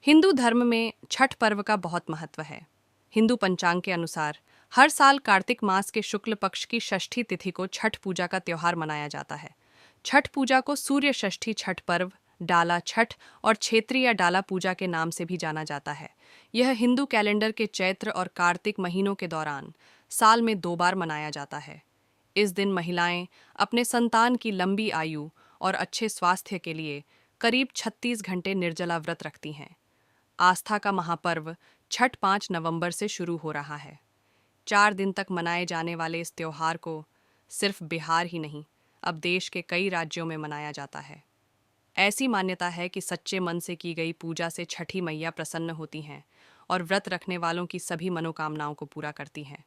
हिंदू धर्म में छठ पर्व का बहुत महत्व है। हिंदू पंचांग के अनुसार हर साल कार्तिक मास के शुक्ल पक्ष की षष्ठी तिथि को छठ पूजा का त्योहार मनाया जाता है। छठ पूजा को सूर्य षष्ठी छठ पर्व, डाला छठ और क्षेत्रीय या डाला पूजा के नाम से भी जाना जाता है। यह हिंदू कैलेंडर के चैत्र और कार्तिक महीनों के दौरान साल में 2 बार मनाया जाता है। इस दिन महिलाएं अपने संतान की लंबी आयु और अच्छे स्वास्थ्य के लिए करीब 36 घंटे निर्जला व्रत रखती हैं। आस्था का महापर्व छठ 5 नवंबर से शुरू हो रहा है। 4 दिन तक मनाए जाने वाले इस त्योहार को सिर्फ बिहार ही नहीं, अब देश के कई राज्यों में मनाया जाता है। ऐसी मान्यता है कि सच्चे मन से की गई पूजा से छठी मैया प्रसन्न होती हैं और व्रत रखने वालों की सभी मनोकामनाओं को पूरा करती हैं।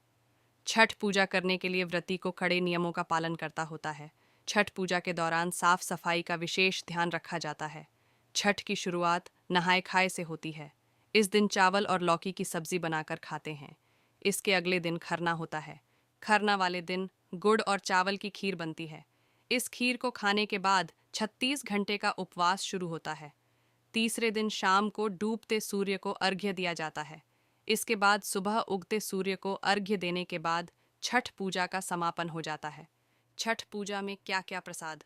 छठ पूजा करने के लिए व्रती को कड़े नियमों का पालन करता होता है। छठ पूजा के दौरान साफ सफाई का विशेष ध्यान रखा जाता है। छठ की शुरुआत नहाय खाए से होती है। इस दिन चावल और लौकी की सब्जी बनाकर खाते हैं। इसके अगले दिन खरना होता है। खरना वाले दिन गुड़ और चावल की खीर बनती है। इस खीर को खाने के बाद 36 घंटे का उपवास शुरू होता है। तीसरे दिन शाम को डूबते सूर्य को अर्घ्य दिया जाता है। इसके बाद सुबह उगते सूर्य को अर्घ्य देने के बाद छठ पूजा का समापन हो जाता है। छठ पूजा में क्या क्या प्रसाद?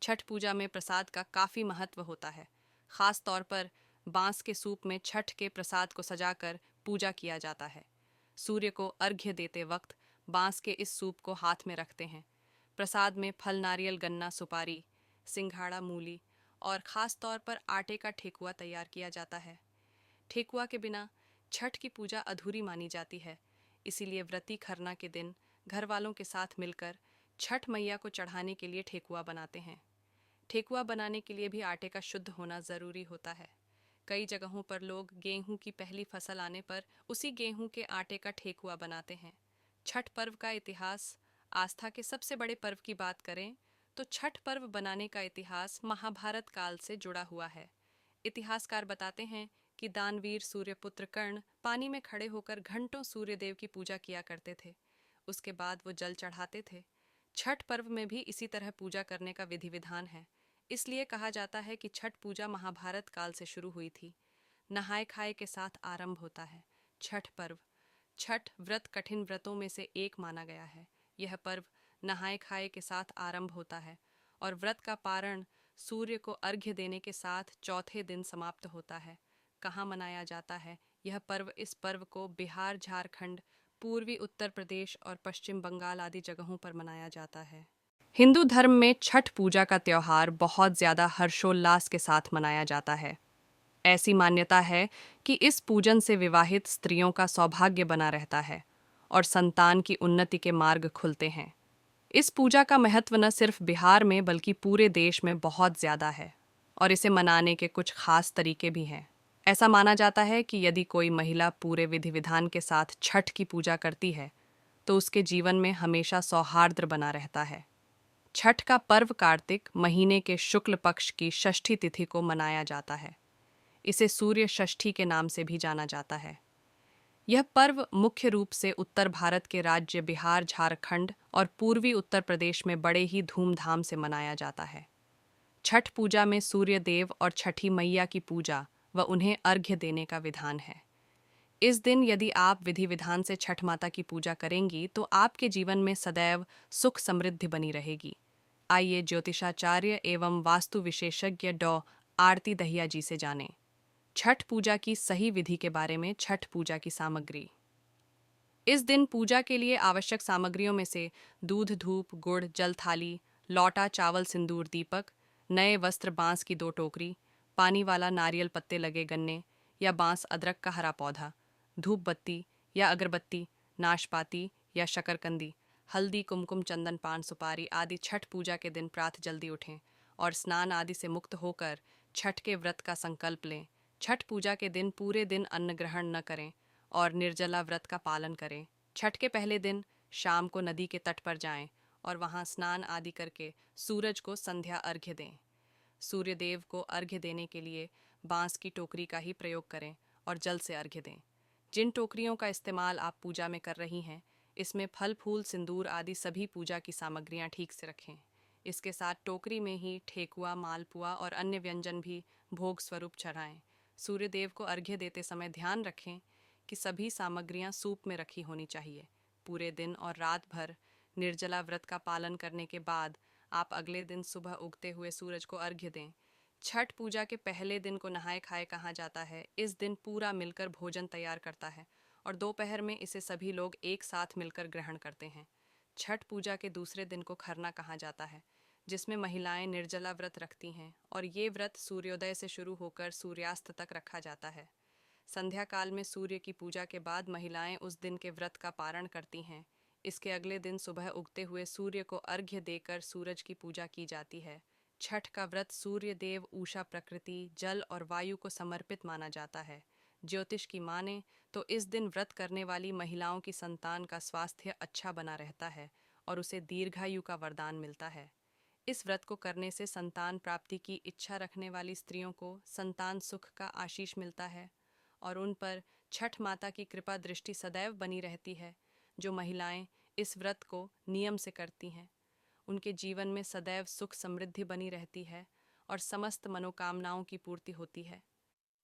छठ पूजा में प्रसाद का काफ़ी महत्व होता है। ख़ास तौर पर बांस के सूप में छठ के प्रसाद को सजाकर पूजा किया जाता है। सूर्य को अर्घ्य देते वक्त बांस के इस सूप को हाथ में रखते हैं। प्रसाद में फल, नारियल, गन्ना, सुपारी, सिंघाड़ा, मूली और ख़ास तौर पर आटे का ठेकुआ तैयार किया जाता है। ठेकुआ के बिना छठ की पूजा अधूरी मानी जाती है। इसीलिए व्रती खरना के दिन घर वालों के साथ मिलकर छठ मैया को चढ़ाने के लिए ठेकुआ बनाते हैं। ठेकुआ बनाने के लिए भी आटे का शुद्ध होना ज़रूरी होता है। कई जगहों पर लोग गेहूं की पहली फसल आने पर उसी गेहूं के आटे का ठेकुआ बनाते हैं। छठ पर्व का इतिहास। आस्था के सबसे बड़े पर्व की बात करें तो छठ पर्व बनाने का इतिहास महाभारत काल से जुड़ा हुआ है। इतिहासकार बताते हैं कि दानवीर सूर्यपुत्र कर्ण पानी में खड़े होकर घंटों सूर्यदेव की पूजा किया करते थे। उसके बाद वो जल चढ़ाते थे। छठ पर्व में भी इसी तरह पूजा करने का विधि विधान है। इसलिए कहा जाता है कि छठ पूजा महाभारत काल से शुरू हुई थी। नहाय खाए के साथ आरंभ होता है छठ पर्व। छठ व्रत कठिन व्रतों में से एक माना गया है। यह पर्व नहाय खाए के साथ आरंभ होता है और व्रत का पारण सूर्य को अर्घ्य देने के साथ चौथे दिन समाप्त होता है। कहाँ मनाया जाता है यह पर्व? इस पर्व को बिहार, झारखंड, पूर्वी उत्तर प्रदेश और पश्चिम बंगाल आदि जगहों पर मनाया जाता है। हिंदू धर्म में छठ पूजा का त्योहार बहुत ज़्यादा हर्षोल्लास के साथ मनाया जाता है। ऐसी मान्यता है कि इस पूजन से विवाहित स्त्रियों का सौभाग्य बना रहता है और संतान की उन्नति के मार्ग खुलते हैं। इस पूजा का महत्व न सिर्फ बिहार में बल्कि पूरे देश में बहुत ज़्यादा है और इसे मनाने के कुछ खास तरीके भी हैं। ऐसा माना जाता है कि यदि कोई महिला पूरे विधि विधान के साथ छठ की पूजा करती है तो उसके जीवन में हमेशा सौहार्द बना रहता है। छठ का पर्व कार्तिक महीने के शुक्ल पक्ष की षष्ठी तिथि को मनाया जाता है। इसे सूर्य षष्ठी के नाम से भी जाना जाता है। यह पर्व मुख्य रूप से उत्तर भारत के राज्य बिहार, झारखंड और पूर्वी उत्तर प्रदेश में बड़े ही धूमधाम से मनाया जाता है। छठ पूजा में सूर्य देव और छठी मैया की पूजा व उन्हें अर्घ्य देने का विधान है। इस दिन यदि आप विधि विधान से छठ माता की पूजा करेंगी तो आपके जीवन में सदैव सुख समृद्धि बनी रहेगी। आइए ज्योतिषाचार्य एवं वास्तु विशेषज्ञ डॉ आरती दहिया जी से जानें छठ पूजा की सही विधि के बारे में। छठ पूजा की सामग्री। इस दिन पूजा के लिए आवश्यक सामग्रियों में से दूध, धूप, गुड़, जल थाली, लौटा, चावल, सिंदूर, दीपक, नए वस्त्र, बांस की 2 टोकरी, पानी वाला नारियल पत्ते लगे गन्ने या बांस अदरक का हरा पौधा, धूप बत्ती या अगरबत्ती, नाशपाती या शकरकंदी, हल्दी, कुमकुम, चंदन, पान, सुपारी आदि। छठ पूजा के दिन प्रातः जल्दी उठें और स्नान आदि से मुक्त होकर छठ के व्रत का संकल्प लें। छठ पूजा के दिन पूरे दिन अन्न ग्रहण न करें और निर्जला व्रत का पालन करें। छठ के पहले दिन शाम को नदी के तट पर जाएं और वहां स्नान आदि करके सूरज को संध्या अर्घ्य दें। सूर्य देव को अर्घ्य देने के लिए बांस की टोकरी का ही प्रयोग करें और जल से अर्घ्य दें। जिन टोकरियों का इस्तेमाल आप पूजा में कर रही हैं, इसमें फल, फूल, सिंदूर आदि सभी पूजा की सामग्रियां ठीक से रखें। इसके साथ टोकरी में ही ठेकुआ, मालपुआ और अन्य व्यंजन भी भोग स्वरूप चढ़ाएं। सूर्य देव को अर्घ्य देते समय ध्यान रखें कि सभी सामग्रियां सूप में रखी होनी चाहिए। पूरे दिन और रात भर निर्जला व्रत का पालन करने के बाद आप अगले दिन सुबह उगते हुए सूरज को अर्घ्य दें। छठ पूजा के पहले दिन को नहाए खाए कहा जाता है। इस दिन पूरा मिलकर भोजन तैयार करता है और दोपहर में इसे सभी लोग एक साथ मिलकर ग्रहण करते हैं। छठ पूजा के दूसरे दिन को खरना कहा जाता है, जिसमें महिलाएं निर्जला व्रत रखती हैं और ये व्रत सूर्योदय से शुरू होकर सूर्यास्त तक रखा जाता है। संध्या काल में सूर्य की पूजा के बाद महिलाएं उस दिन के व्रत का पारण करती हैं। इसके अगले दिन सुबह उगते हुए सूर्य को अर्घ्य देकर सूरज की पूजा की जाती है। छठ का व्रत सूर्य देव, उषा, प्रकृति, जल और वायु को समर्पित माना जाता है। ज्योतिष की माने तो इस दिन व्रत करने वाली महिलाओं की संतान का स्वास्थ्य अच्छा बना रहता है और उसे दीर्घायु का वरदान मिलता है। इस व्रत को करने से संतान प्राप्ति की इच्छा रखने वाली स्त्रियों को संतान सुख का आशीष मिलता है और उन पर छठ माता की कृपा दृष्टि सदैव बनी रहती है। जो महिलाएं इस व्रत को नियम से करती हैं, उनके जीवन में सदैव सुख समृद्धि बनी रहती है और समस्त मनोकामनाओं की पूर्ति होती है।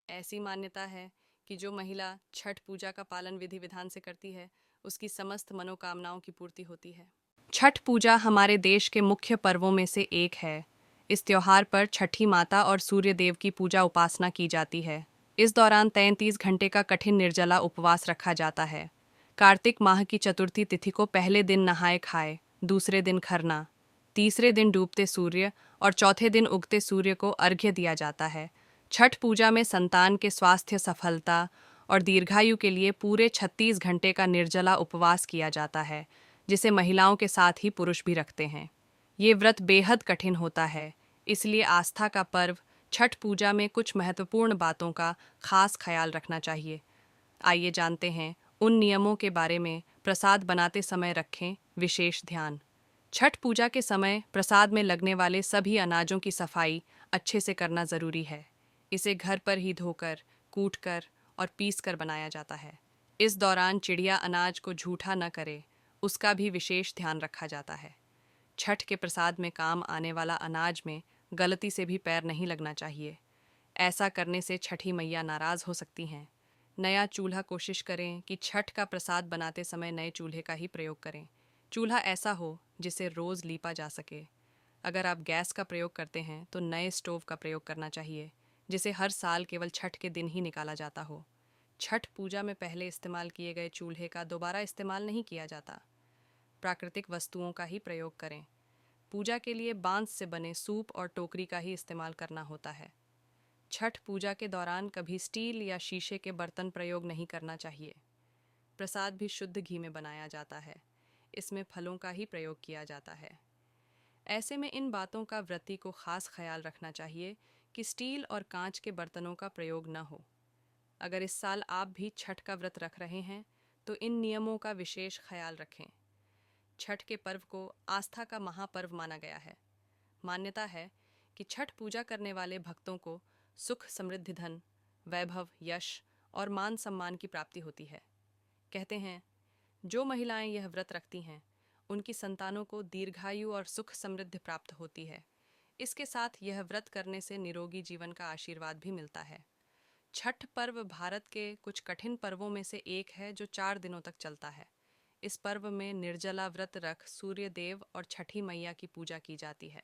ऐसी मान्यता है कि जो महिला छठ पूजा का पालन विधि विधान से करती है, उसकी समस्त मनोकामनाओं की पूर्ति होती है। छठ पूजा हमारे देश के मुख्य पर्वों में से एक है। इस त्योहार पर छठी माता और सूर्य देव की पूजा उपासना की जाती है। इस दौरान 33 घंटे का कठिन निर्जला उपवास रखा जाता है। कार्तिक माह की चतुर्थी तिथि को पहले दिन नहाए खाए, दूसरे दिन खरना, तीसरे दिन डूबते सूर्य और चौथे दिन उगते सूर्य को अर्घ्य दिया जाता है। छठ पूजा में संतान के स्वास्थ्य, सफलता और दीर्घायु के लिए पूरे 36 घंटे का निर्जला उपवास किया जाता है, जिसे महिलाओं के साथ ही पुरुष भी रखते हैं। ये व्रत बेहद कठिन होता है, इसलिए आस्था का पर्व छठ पूजा में कुछ महत्वपूर्ण बातों का खास ख्याल रखना चाहिए। आइए जानते हैं उन नियमों के बारे में। प्रसाद बनाते समय रखें विशेष ध्यान। छठ पूजा के समय प्रसाद में लगने वाले सभी अनाजों की सफाई अच्छे से करना ज़रूरी है। इसे घर पर ही धोकर, कूटकर और पीसकर बनाया जाता है। इस दौरान चिड़िया अनाज को झूठा न करे, उसका भी विशेष ध्यान रखा जाता है। छठ के प्रसाद में काम आने वाला अनाज में गलती से भी पैर नहीं लगना चाहिए। ऐसा करने से छठी मैया नाराज़ हो सकती हैं। नया चूल्हा कोशिश करें कि छठ का प्रसाद बनाते समय नए चूल्हे का ही प्रयोग करें। चूल्हा ऐसा हो जिसे रोज़ लीपा जा सके। अगर आप गैस का प्रयोग करते हैं तो नए स्टोव का प्रयोग करना चाहिए, जिसे हर साल केवल छठ के दिन ही निकाला जाता हो। छठ पूजा में पहले इस्तेमाल किए गए चूल्हे का दोबारा इस्तेमाल नहीं किया जाता। प्राकृतिक वस्तुओं का ही प्रयोग करें। पूजा के लिए बांस से बने सूप और टोकरी का ही इस्तेमाल करना होता है। छठ पूजा के दौरान कभी स्टील या शीशे के बर्तन प्रयोग नहीं करना चाहिए। प्रसाद भी शुद्ध घी में बनाया जाता है। इसमें फलों का ही प्रयोग किया जाता है। ऐसे में इन बातों का व्रती को खास ख्याल रखना चाहिए कि स्टील और कांच के बर्तनों का प्रयोग न हो। अगर इस साल आप भी छठ का व्रत रख रहे हैं तो इन नियमों का विशेष ख्याल रखें। छठ के पर्व को आस्था का महापर्व माना गया है। मान्यता है कि छठ पूजा करने वाले भक्तों को सुख, समृद्धि, धन, वैभव, यश और मान सम्मान की प्राप्ति होती है। कहते हैं, जो महिलाएं यह व्रत रखती हैं, उनकी संतानों को दीर्घायु और सुख समृद्धि प्राप्त होती है। इसके साथ यह व्रत करने से निरोगी जीवन का आशीर्वाद भी मिलता है। छठ पर्व भारत के कुछ कठिन पर्वों में से एक है जो 4 दिनों तक चलता है। इस पर्व में निर्जला व्रत रख सूर्य देव और छठी मैया की पूजा की जाती है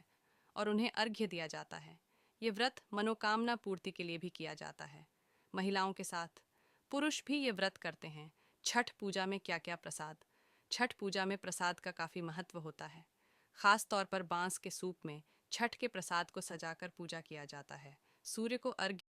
और उन्हें अर्घ्य दिया जाता है। ये व्रत मनोकामना पूर्ति के लिए भी किया जाता है। महिलाओं के साथ पुरुष भी ये व्रत करते हैं। छठ पूजा में क्या क्या प्रसाद? छठ पूजा में प्रसाद का काफ़ी महत्व होता है। खास तौर पर बांस के सूप में छठ के प्रसाद को सजाकर पूजा किया जाता है। सूर्य को अर्घ्य